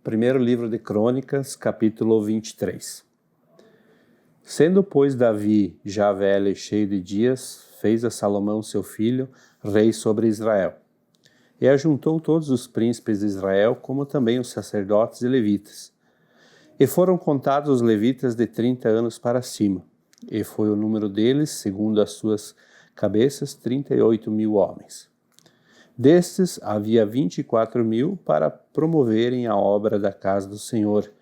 Primeiro livro de Crônicas, capítulo 23. Sendo, pois, Davi já velho e cheio de dias, fez a Salomão seu filho rei sobre Israel. E ajuntou todos os príncipes de Israel, como também os sacerdotes e levitas. E foram contados os levitas de 30 anos para cima, e foi o número deles, segundo as suas cabeças, 38.000 homens. Destes, havia 24.000 para promoverem a obra da casa do Senhor,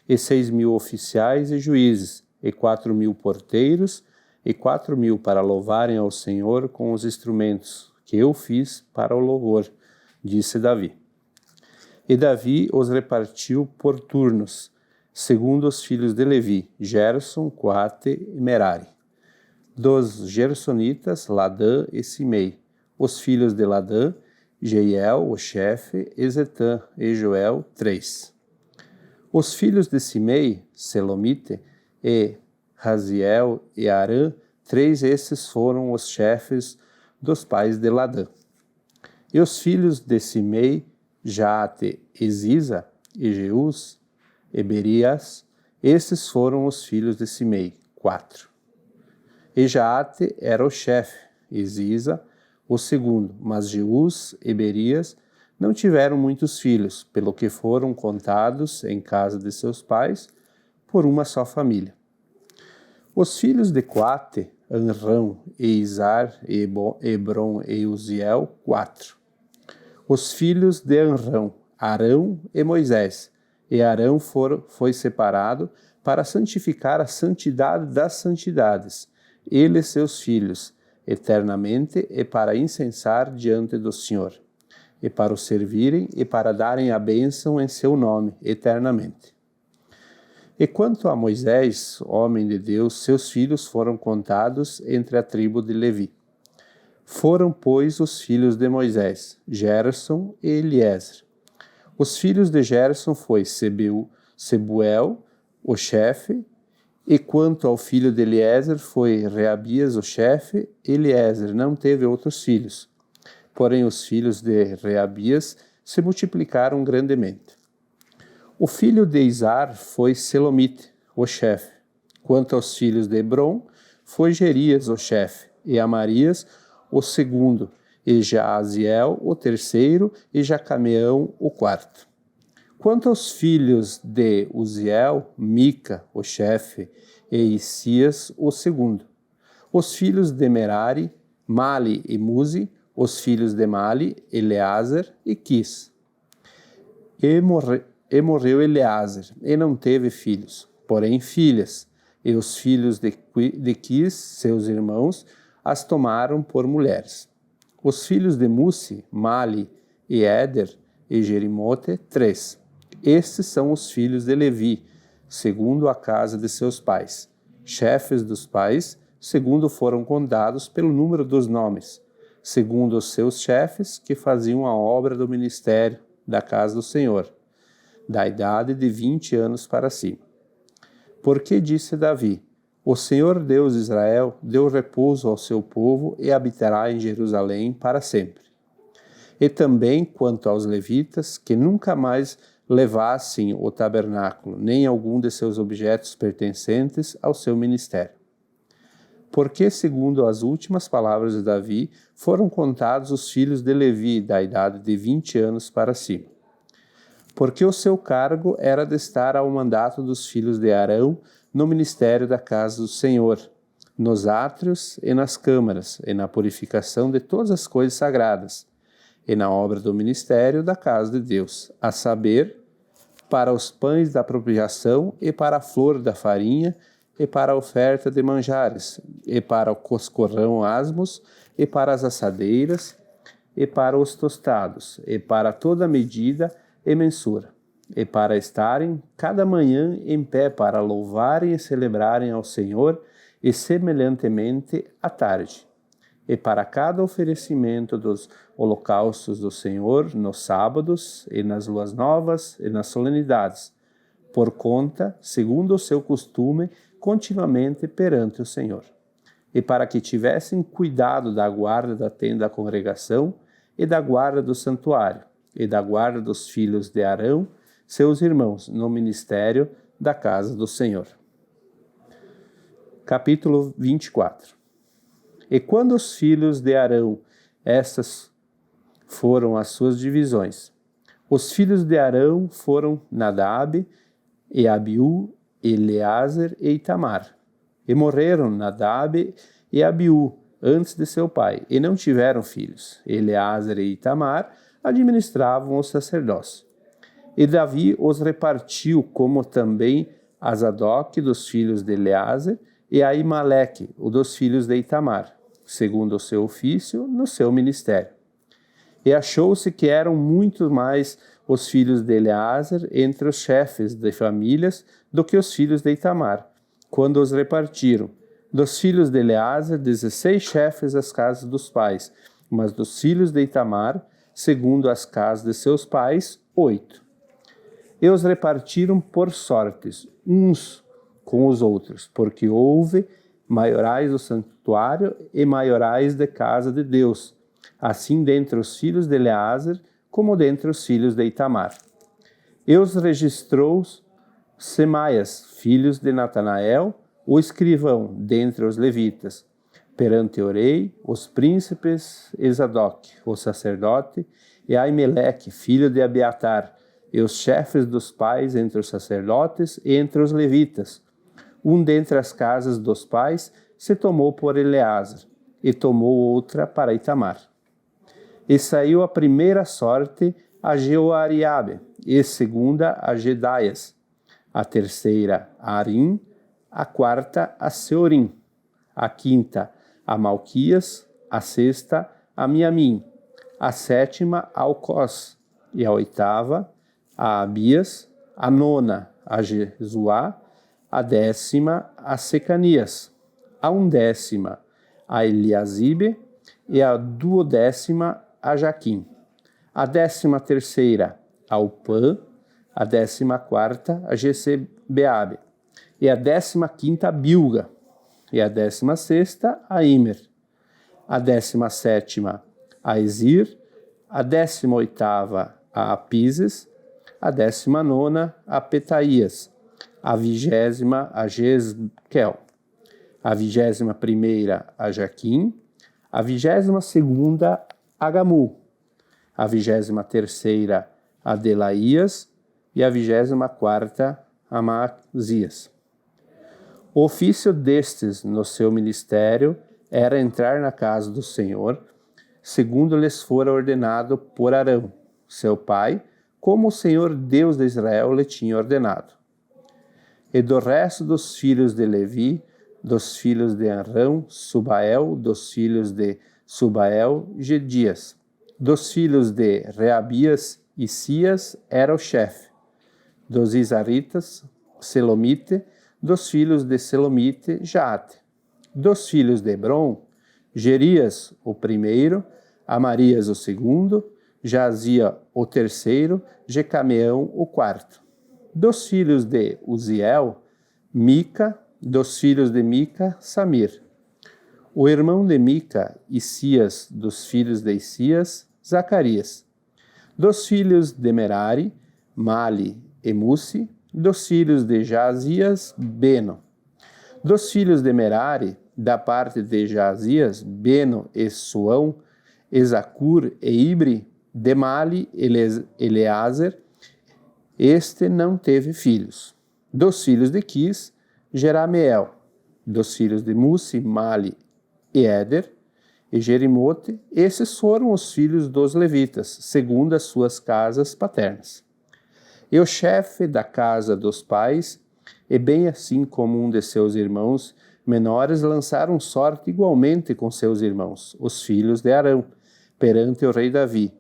e 6.000 oficiais e juízes, e 4.000 porteiros, e 4.000 para louvarem ao Senhor com os instrumentos que eu fiz para o louvor, disse Davi. E Davi os repartiu por turnos, segundo os filhos de Levi, Gerson, Coate e Merari. Dos Gersonitas, Ladã e Simei. Os filhos de Ladã, Jeiel, o chefe, e Zetã e Joel, 3. Os filhos de Simei, Selomite, e Raziel e Arã, 3 esses foram os chefes dos pais de Ladã. E os filhos de Simei, Jaate e Ziza, e Jeus, e Berias, esses foram os filhos de Simei, 4. E Jaate era o chefe, e Ziza, o segundo, mas Jeus e Berias não tiveram muitos filhos, pelo que foram contados em casa de seus pais por uma só família. Os filhos de Coate, Anrão e Izar, Hebron e Uziel, 4. Os filhos de Anrão, Arão e Moisés, e Arão foi separado para santificar a santidade das santidades, ele e seus filhos, eternamente, e para incensar diante do Senhor, e para o servirem e para darem a bênção em seu nome, eternamente. E quanto a Moisés, homem de Deus, seus filhos foram contados entre a tribo de Levi. Foram, pois, os filhos de Moisés, Gerson e Eliezer. Os filhos de Gerson foi Sebuel, o chefe, e quanto ao filho de Eliezer foi Reabias, o chefe. Eliezer não teve outros filhos, porém os filhos de Reabias se multiplicaram grandemente. O filho de Izar foi Selomite, o chefe. Quanto aos filhos de Hebron, foi Gerias, o chefe, e Amarias, o segundo, e Jaaziel, o terceiro, e Jacameão, o quarto. Quanto aos filhos de Uziel, Mica, o chefe, e Isias, o segundo. Os filhos de Merari, Mali e Muzi. Os filhos de Mali, Eleazar e Quis. E morreu Eleazar, e não teve filhos, porém filhas. E os filhos de Quis, seus irmãos, as tomaram por mulheres. Os filhos de Musi, Mali e Éder e Jerimote, 3. Estes são os filhos de Levi, segundo a casa de seus pais. Chefes dos pais, segundo foram contados pelo número dos nomes, segundo os seus chefes que faziam a obra do ministério da casa do Senhor, da idade de 20 anos para cima. Porque disse Davi: o Senhor Deus de Israel deu repouso ao seu povo e habitará em Jerusalém para sempre. E também quanto aos levitas, que nunca mais levassem o tabernáculo, nem algum de seus objetos pertencentes ao seu ministério. Porque, segundo as últimas palavras de Davi, foram contados os filhos de Levi, da idade de 20 anos para cima. Porque o seu cargo era de estar ao mandato dos filhos de Arão no ministério da casa do Senhor, nos átrios e nas câmaras, e na purificação de todas as coisas sagradas, e na obra do ministério da casa de Deus, a saber, para os pães da apropriação, e para a flor da farinha, e para a oferta de manjares, e para o coscorrão asmos, e para as assadeiras, e para os tostados, e para toda medida e mensura, e para estarem cada manhã em pé para louvarem e celebrarem ao Senhor, e semelhantemente à tarde, e para cada oferecimento dos holocaustos do Senhor nos sábados e nas luas novas e nas solenidades, por conta, segundo o seu costume, continuamente perante o Senhor. E para que tivessem cuidado da guarda da tenda da congregação e da guarda do santuário, e da guarda dos filhos de Arão, seus irmãos no ministério da casa do Senhor. Capítulo 24. E quando os filhos de Arão, estas foram as suas divisões. Os filhos de Arão foram Nadab, e Abiú, Eleazar e Itamar. E morreram Nadab e Abiú antes de seu pai, e não tiveram filhos. Eleazar e Itamar administravam o sacerdócio. E Davi os repartiu, como também a Zadok dos filhos de Eleazar, e a Aimaleque, o dos filhos de Itamar, segundo o seu ofício, no seu ministério. E achou-se que eram muito mais os filhos de Eleazar entre os chefes de famílias do que os filhos de Itamar, quando os repartiram. Dos filhos de Eleazar, 16 chefes às casas dos pais, mas dos filhos de Itamar, segundo as casas de seus pais, 8. E os repartiram por sortes, uns com os outros, porque houve maiorais do santuário e maiorais da casa de Deus, assim dentre os filhos de Eleazar, como dentre os filhos de Itamar. E os registrou Semaias, filhos de Natanael, o escrivão, dentre os levitas, perante o rei, os príncipes, e Zadok, o sacerdote, e Aimeleque, filho de Abiatar, e os chefes dos pais entre os sacerdotes e entre os levitas. Um dentre as casas dos pais se tomou por Eleazar, e tomou outra para Itamar. E saiu a primeira sorte a Jeoariabe, e segunda a Jedaias, a terceira a Arim, a quarta a Seorim, a quinta a Malquias, a sexta a Miamim, a sétima a Alcós, e a oitava a Abias, a nona a Jesuá, a décima a Secanias, a undécima a Eliasibe e a duodécima a Jaquim, a 13ª a Upã, a 14ª a Gesebeabe, e a 15ª a Bilga, e a 16ª a Imer, a 17ª a Ezir, a 18ª a Apises, a 19ª a Petaias, a 20ª a Jezquel, a 21ª a Jaquim, a 22ª a Gamu, a 23ª a Delaías e a 24ª a Maazias. O ofício destes no seu ministério era entrar na casa do Senhor, segundo lhes fora ordenado por Arão, seu pai, como o Senhor Deus de Israel lhe tinha ordenado. E do resto dos filhos de Levi, dos filhos de Arão, Subael, dos filhos de Subael, Gedias, dos filhos de Reabias, Isias era o chefe, dos Isaritas, Selomite, dos filhos de Selomite, Jaate, dos filhos de Hebron, Gerias o primeiro, Amarias o segundo, Jazia o terceiro, Jecameão o quarto. Dos filhos de Uziel, Mica, dos filhos de Mica, Samir. O irmão de Mica, Isias, dos filhos de Isias, Zacarias. Dos filhos de Merari, Mali e Musi. Dos filhos de Jazias, Beno. Dos filhos de Merari, da parte de Jazias, Beno e Suão, Ezacur e Ibri, de Mali, Eleazar, este não teve filhos. Dos filhos de Quis, Jerameel. Dos filhos de Musi, Mali e Éder, e Jerimote, esses foram os filhos dos levitas, segundo as suas casas paternas. E o chefe da casa dos pais, e bem assim como um de seus irmãos menores, lançaram sorte igualmente com seus irmãos, os filhos de Arão, perante o rei Davi,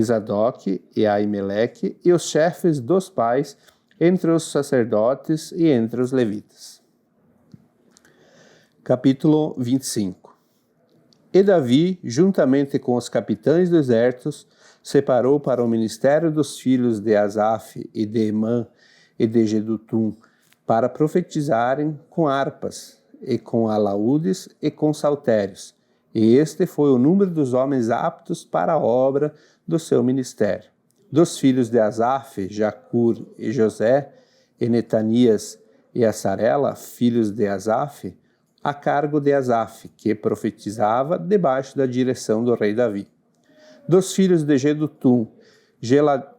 Zadok e Aimeleque, e os chefes dos pais, entre os sacerdotes e entre os levitas. Capítulo 25. E Davi, juntamente com os capitães dos exércitos, separou para o ministério dos filhos de Asaf e de Emã e de Jedutum, para profetizarem com harpas, e com alaúdes e com saltérios. E este foi o número dos homens aptos para a obra do seu ministério. Dos filhos de Asaf, Jacur e José, e Netanias e Assarela, filhos de Asaf, a cargo de Asaf, que profetizava debaixo da direção do rei Davi. Dos filhos de Jedutum,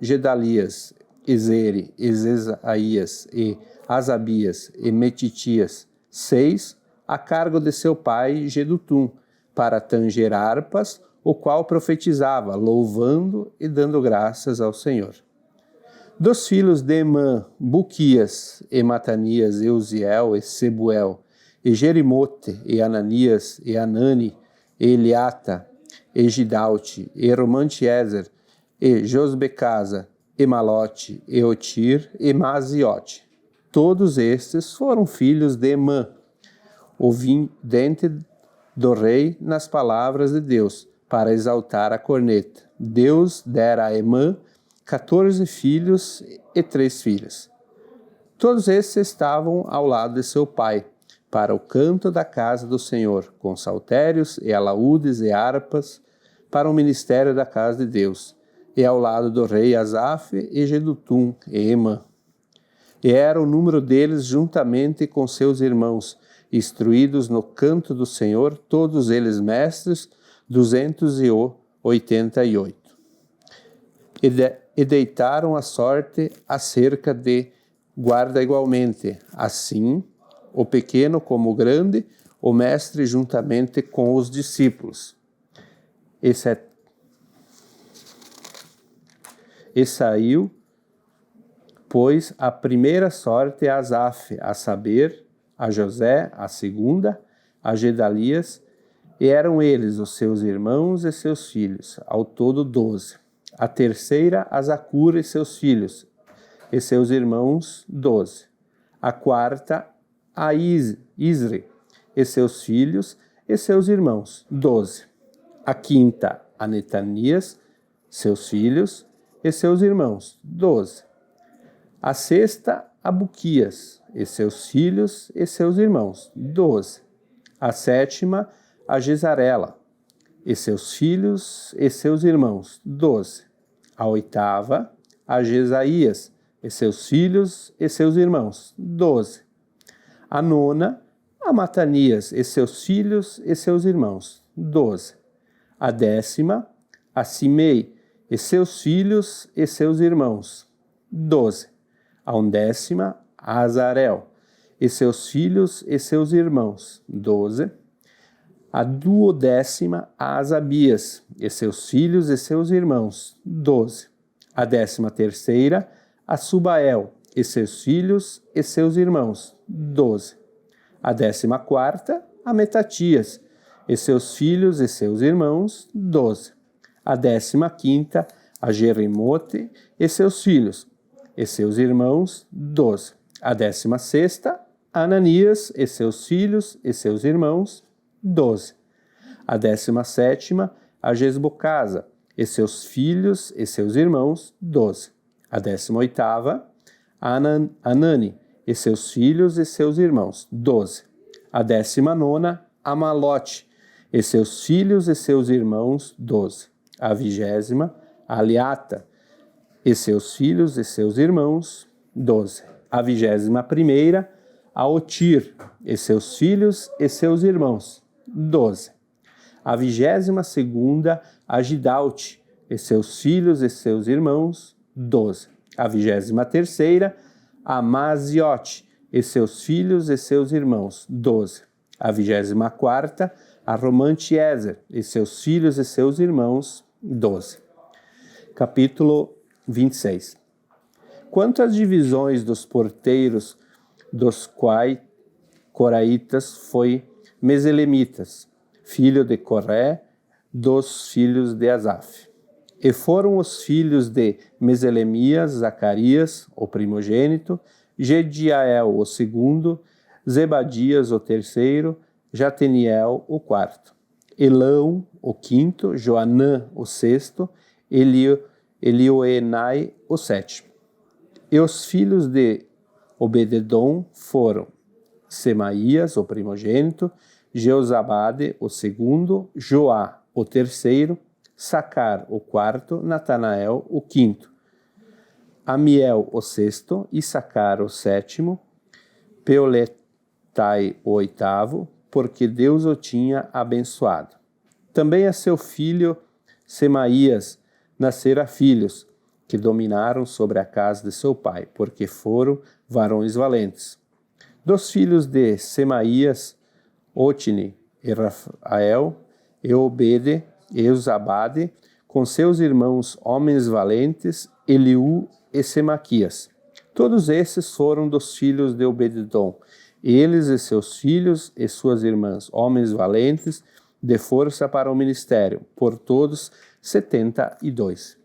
Gedalias, Ezere, Ezesaías e Asabias e Metitias, 6, a cargo de seu pai Jedutum, para tanger harpas, o qual profetizava, louvando e dando graças ao Senhor. Dos filhos de Emã, Buquias, e Matanias, e Uziel, e Sebuel, e Jerimote, e Ananias, e Anani, e Eliata, e Gidalte, e Romantiezer, e Josbecasa, e Malote, e Otir, e Maziote. Todos estes foram filhos de Emã, ouvinte do rei nas palavras de Deus, para exaltar a corneta. Deus dera a Emã 14 filhos e 3 filhas. Todos esses estavam ao lado de seu pai, para o canto da casa do Senhor, com saltérios e alaúdes e harpas, para o ministério da casa de Deus, e ao lado do rei Asaf e Jedutum e Emã. E era o número deles juntamente com seus irmãos, instruídos no canto do Senhor, todos eles mestres, 288. E deitaram a sorte acerca de guarda igualmente, assim, o pequeno como o grande, o mestre juntamente com os discípulos. E saiu, pois, a primeira sorte a Asaf, a saber, a José, a segunda, a Gedalias, e eram eles os seus irmãos e seus filhos, ao todo 12. A terceira, a Zacur e seus filhos, e seus irmãos, 12. A quarta, a Isri, e seus filhos, e seus irmãos, 12. A quinta, a Netanias, seus filhos, e seus irmãos, 12. A sexta, a Buquias, e seus filhos, e seus irmãos, 12. A sétima, a Gesarela, e seus filhos, e seus irmãos, 12. A oitava, a Jesaías, e seus filhos, e seus irmãos, 12. A nona, a Matanias, e seus filhos, e seus irmãos, 12. A décima, a Simei, e seus filhos, e seus irmãos, 12. A undécima, a Azarel, e seus filhos, e seus irmãos, 12. A duodécima, a Asabias, e seus filhos, e seus irmãos, 12. A 13ª, a Subael, e seus filhos, e seus irmãos, 12. A 14ª, a Metatias, e seus filhos, e seus irmãos, 12. A 15ª, a Jerimote, e seus filhos, e seus irmãos, 12. A 16ª, a Ananias, e seus filhos, e seus irmãos, 12. A 17ª, a Gesbocasa, e seus filhos, e seus irmãos, 12. A 18ª, a Anani, e seus filhos, e seus irmãos, 12. A 19ª, a Malote, e seus filhos, e seus irmãos, 12. A 20ª, a Aliata, e seus filhos, e seus irmãos, 12. A 21ª, a Otir, e seus filhos, e seus irmãos, 12. A 22ª, a Gidalte, e seus filhos, e seus irmãos, 12. A 23ª, a Maziote, e seus filhos, e seus irmãos, 12. A 24ª, a Romantiezer, e seus filhos, e seus irmãos, 12. Capítulo 26. Quanto às divisões dos porteiros, dos quais Coraitas foi Meselemitas, filho de Coré, dos filhos de Asaf. E foram os filhos de Meselemias, Zacarias, o primogênito, Jediael, o segundo, Zebadias, o terceiro, Jateniel, o quarto, Elão, o quinto, Joanã, o sexto, Elioenai, o sétimo. E os filhos de Obededom foram Semaías, o primogênito, Jeozabade, o segundo, Joá, o terceiro, Sacar, o quarto, Natanael, o quinto, Amiel o sexto, Issacar o sétimo, Peoletai o oitavo, porque Deus o tinha abençoado. Também a seu filho Semaías nascera filhos, que dominaram sobre a casa de seu pai, porque foram varões valentes. Dos filhos de Semaías, Otni e Rafael, e Obede e Uzabade, com seus irmãos homens valentes, Eliú e Semaquias. Todos esses foram dos filhos de Obededom, eles e seus filhos e suas irmãs, homens valentes, de força para o ministério, por todos 72.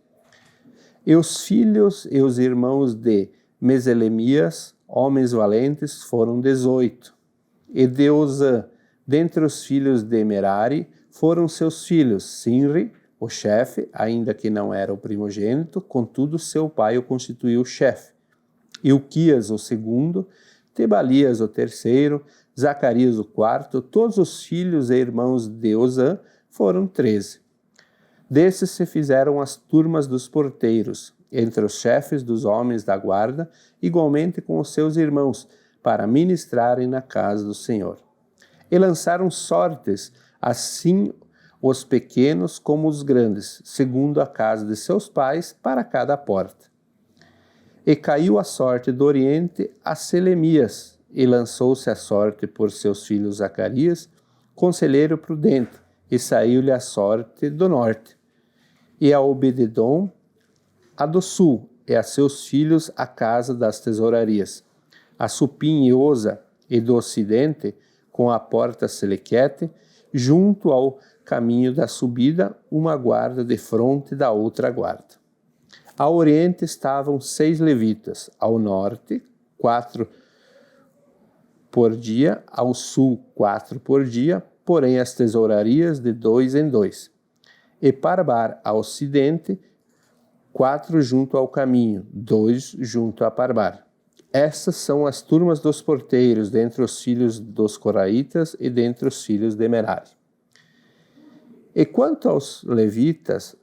E os filhos e os irmãos de Meselemias, homens valentes, foram 18. E de Osã, dentre os filhos de Merari, foram seus filhos Sinri, o chefe, ainda que não era o primogênito, contudo seu pai o constituiu chefe. Ilquias, o segundo, Tebalias, o terceiro, Zacarias, o quarto, todos os filhos e irmãos de Osã foram 13. Desses se fizeram as turmas dos porteiros, entre os chefes dos homens da guarda, igualmente com os seus irmãos, para ministrarem na casa do Senhor. E lançaram sortes, assim os pequenos como os grandes, segundo a casa de seus pais, para cada porta. E caiu a sorte do oriente a Selemias, e lançou-se a sorte por seus filhos Zacarias, conselheiro prudente, e saiu-lhe a sorte do norte. E a Obededom, a do sul, e a seus filhos a casa das tesourarias. A Supim e Oza, e do ocidente, com a porta Selequete, junto ao caminho da subida, uma guarda de fronte da outra guarda. Ao oriente estavam 6 levitas, ao norte 4 por dia, ao sul 4 por dia, porém as tesourarias de 2 em 2. E Parbar ao ocidente, 4 junto ao caminho, 2 junto a Parbar. Estas são as turmas dos porteiros, dentre os filhos dos coraitas e dentre os filhos de Merari. E quanto aos levitas,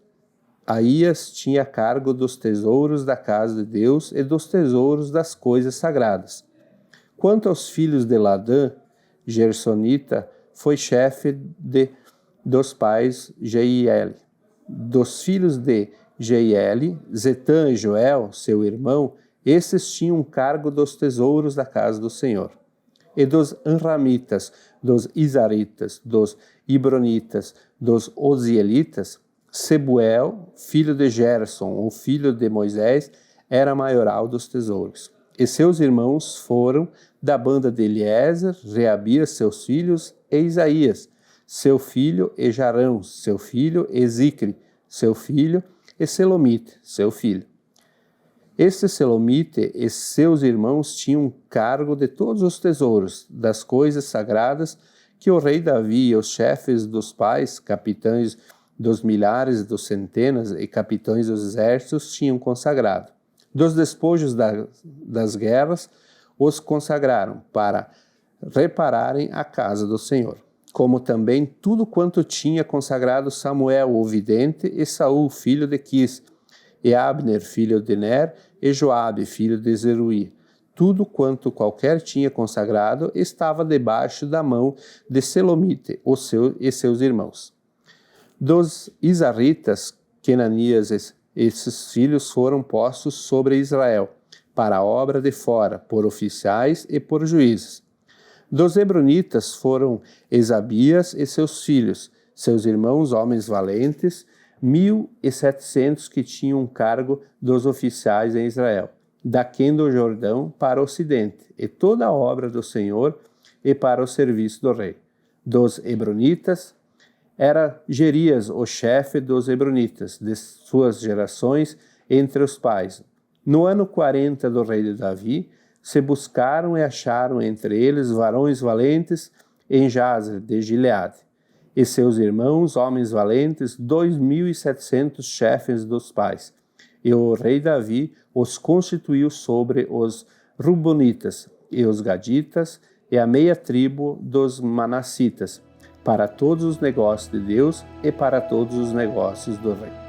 Aías tinha cargo dos tesouros da casa de Deus e dos tesouros das coisas sagradas. Quanto aos filhos de Ladã, Gersonita foi chefe dos pais Jeiel. Dos filhos de Jeiel, Zetã e Joel, seu irmão, esses tinham cargo dos tesouros da casa do Senhor. E dos Anramitas, dos Izaritas, dos Ibronitas, dos Ozielitas, Sebuel, filho de Gerson, o filho de Moisés, era maioral dos tesouros. E seus irmãos foram da banda de Eliezer, Reabias, seus filhos, e Isaías, seu filho, e Jarão, seu filho, e Zicre, seu filho, e Selomite, seu filho. Este Selomite e seus irmãos tinham cargo de todos os tesouros, das coisas sagradas que o rei Davi e os chefes dos pais, capitães dos milhares e dos centenas e capitães dos exércitos tinham consagrado. Dos despojos das guerras, os consagraram para repararem a casa do Senhor. Como também tudo quanto tinha consagrado Samuel, o vidente, e Saul, filho de Quis, e Abner, filho de Ner, e Joabe, filho de Zeruí. Tudo quanto qualquer tinha consagrado estava debaixo da mão de Selomite e seus irmãos. Dos Izaritas, Kenanias e esses filhos foram postos sobre Israel, para a obra de fora, por oficiais e por juízes. Dos Hebronitas foram Esabias e seus filhos, seus irmãos homens valentes, 1.700 que tinham cargo dos oficiais em Israel, daquém do Jordão para o ocidente, e toda a obra do Senhor e para o serviço do rei. Dos Hebronitas era Gerias, o chefe dos Hebronitas, de suas gerações entre os pais. No ano 40 do rei de Davi, se buscaram e acharam entre eles varões valentes em Jazer de Gileade, e seus irmãos, homens valentes, 2.700 chefes dos pais. E o rei Davi os constituiu sobre os Rubonitas, e os Gaditas, e a meia tribo dos Manassitas, para todos os negócios de Deus e para todos os negócios do rei.